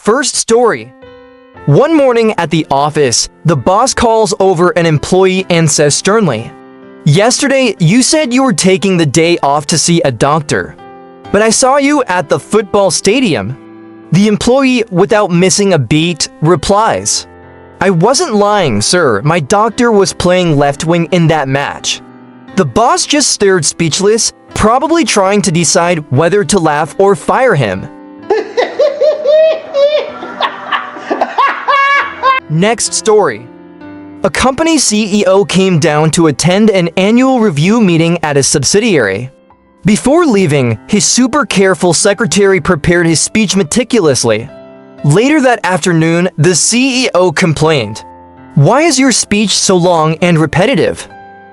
First story. One morning at the office, the boss calls over an employee and says sternly, "Yesterday, you said you were taking the day off to see a doctor, but I saw you at the football stadium." The employee, without missing a beat, replies, "I wasn't lying, sir. My doctor was playing left wing in that match." The boss just stared speechless, probably trying to decide whether to laugh or fire him. Next story. A company CEO came down to attend an annual review meeting at a subsidiary. Before leaving, his super careful secretary prepared his speech meticulously. Later that afternoon, the CEO complained, "Why is your speech so long and repetitive?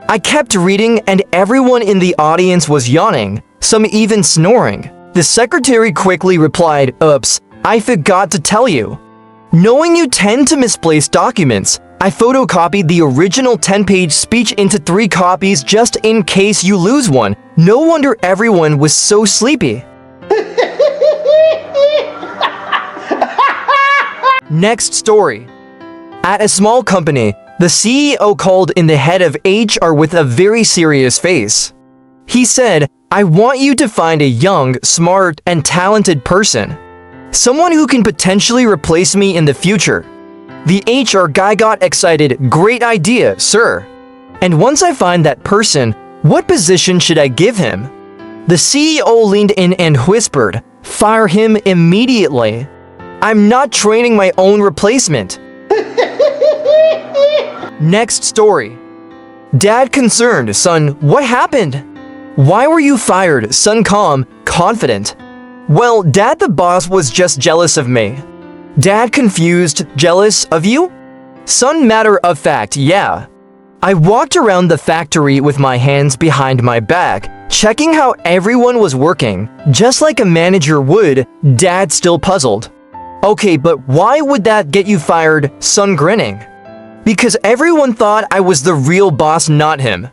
I kept reading and everyone in the audience was yawning, some even snoring." The secretary quickly replied, "Oops, I forgot to tell you. Knowing you tend to misplace documents, I photocopied the original 10-page speech into 3 copies just in case you lose one. No wonder everyone was so sleepy." Next story. At a small company, the CEO called in the head of HR with a very serious face. He said, "I want you to find a young, smart, and talented person. Someone who can potentially replace me in the future." The HR guy got excited. "Great idea, sir. And once I find that person, what position should I give him?" The CEO leaned in and whispered, "Fire him immediately. I'm not training my own replacement." Next story. Dad concerned, "Son, what happened?" "Why were you fired?" Son calm, confident. "Well, Dad, the boss was just jealous of me." Dad confused, "Jealous of you?" Son matter of fact, "Yeah. I walked around the factory with my hands behind my back, checking how everyone was working, just like a manager would." Dad still puzzled. "Okay, but why would that get you fired?" Son grinning. "Because everyone thought I was the real boss, not him."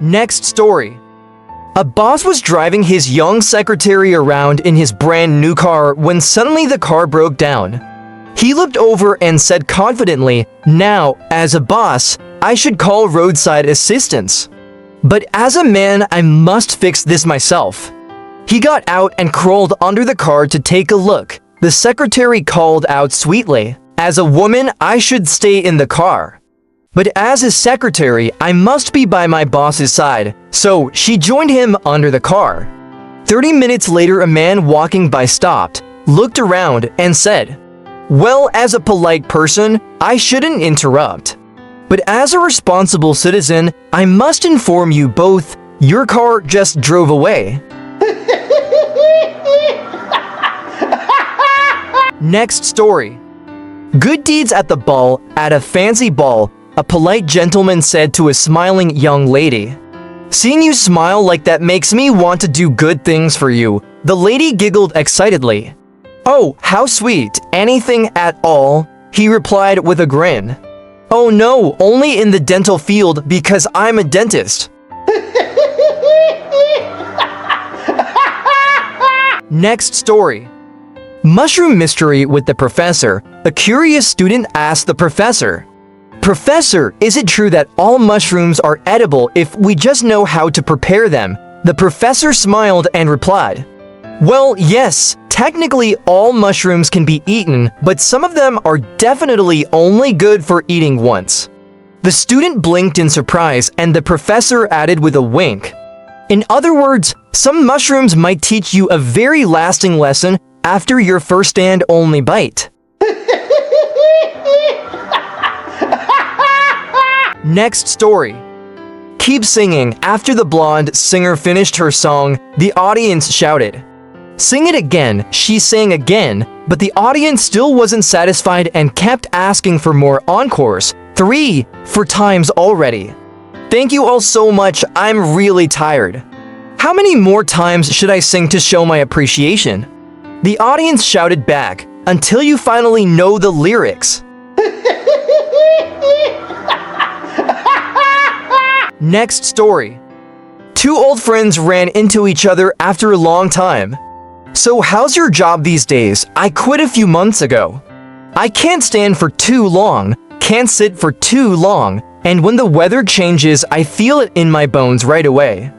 Next story. A boss was driving his young secretary around in his brand new car when suddenly the car broke down. He looked over and said confidently, "Now, as a boss, I should call roadside assistance. But as a man, I must fix this myself." He got out and crawled under the car to take a look. The secretary called out sweetly, "As a woman, I should stay in the car. But as his secretary, I must be by my boss's side." So she joined him under the car. 30 minutes later, a man walking by stopped, looked around, and said, "Well, as a polite person, I shouldn't interrupt. But as a responsible citizen, I must inform you both, your car just drove away." Next story. Good deeds at the ball. At a fancy ball, a polite gentleman said to a smiling young lady, "Seeing you smile like that makes me want to do good things for you." The lady giggled excitedly. "Oh, how sweet. Anything at all?" he replied with a grin. "Oh no, only in the dental field because I'm a dentist." Next story. Mushroom mystery with the professor. A curious student asked the professor, "Professor, is it true that all mushrooms are edible if we just know how to prepare them?" The professor smiled and replied, "Well, yes, technically all mushrooms can be eaten, but some of them are definitely only good for eating once." The student blinked in surprise and the professor added with a wink, "In other words, some mushrooms might teach you a very lasting lesson after your first and only bite." Next story. Keep singing. After the blonde singer finished her song, the audience shouted, "Sing it again." She sang again, but the audience still wasn't satisfied and kept asking for more encores. 3 times already. "Thank you all so much. I'm really tired. How many more times should I sing to show my appreciation?" The audience shouted back, "Until you finally know the lyrics." Next story. Two old friends ran into each other after a long time. So how's your job these days? I quit a few months ago. I can't stand for too long, can't sit for too long, and when the weather changes, I feel it in my bones right away.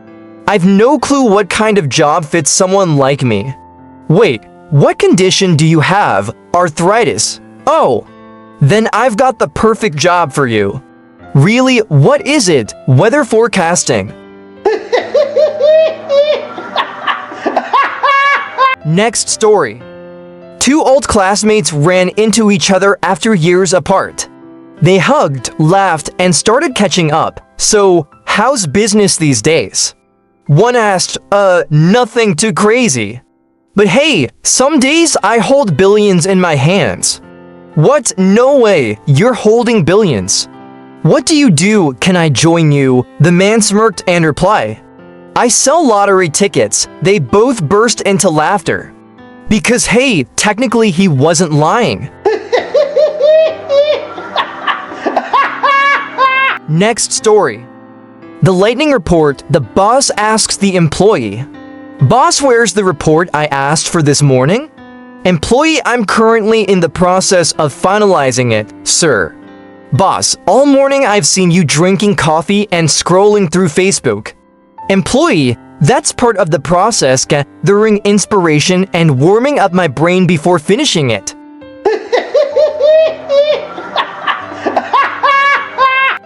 I've no clue what kind of job fits someone like me. Wait, what condition do you have? Arthritis. Oh, then I've got the perfect job for you. Really, what is it? Weather forecasting. Next story. Two old classmates ran into each other after years apart. They hugged, laughed, and started catching up. So, how's business these days? One asked, nothing too crazy. But hey, some days I hold billions in my hands. What? No way, you're holding billions. What do you do? Can I join you? The man smirked and replied, I sell lottery tickets. They both burst into laughter. Because hey, technically he wasn't lying. Next story. The lightning report, the boss asks the employee. Boss, where's the report I asked for this morning? Employee, I'm currently in the process of finalizing it, sir. Boss, all morning I've seen you drinking coffee and scrolling through Facebook. Employee, that's part of the process, gathering inspiration and warming up my brain before finishing it.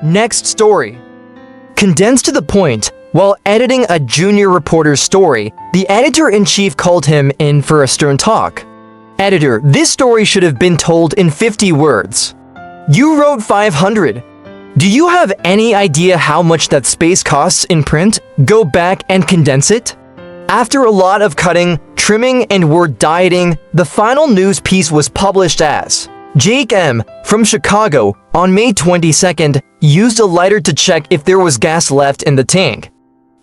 Next story. Condensed to the point, while editing a junior reporter's story, the editor-in-chief called him in for a stern talk. Editor, this story should have been told in 50 words. You wrote 500. Do you have any idea how much that space costs in print? Go back and condense it? After a lot of cutting, trimming, and word dieting, the final news piece was published as Jake M. from Chicago on May 22nd used a lighter to check if there was gas left in the tank.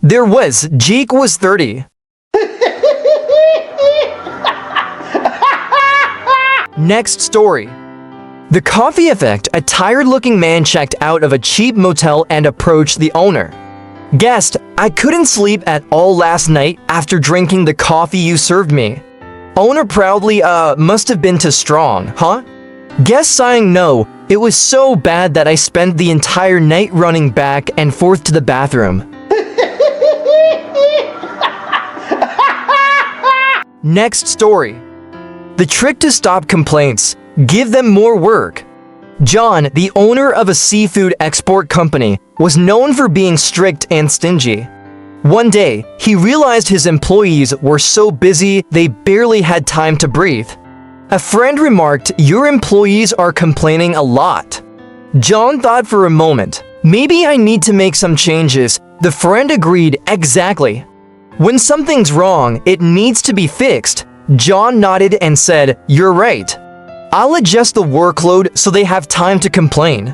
There was. Jake was 30. Next story. The coffee effect. A tired-looking man checked out of a cheap motel and approached the owner. Guest, I couldn't sleep at all last night after drinking the coffee you served me. Owner proudly, must have been too strong, huh? Guest sighing, no, it was so bad that I spent the entire night running back and forth to the bathroom. Next story. The trick to stop complaints. Give them more work. John, the owner of a seafood export company, was known for being strict and stingy. One day, he realized his employees were so busy they barely had time to breathe. A friend remarked, your employees are complaining a lot. John thought for a moment. Maybe I need to make some changes. The friend agreed, exactly. When something's wrong, it needs to be fixed. John nodded and said, you're right. I'll adjust the workload so they have time to complain.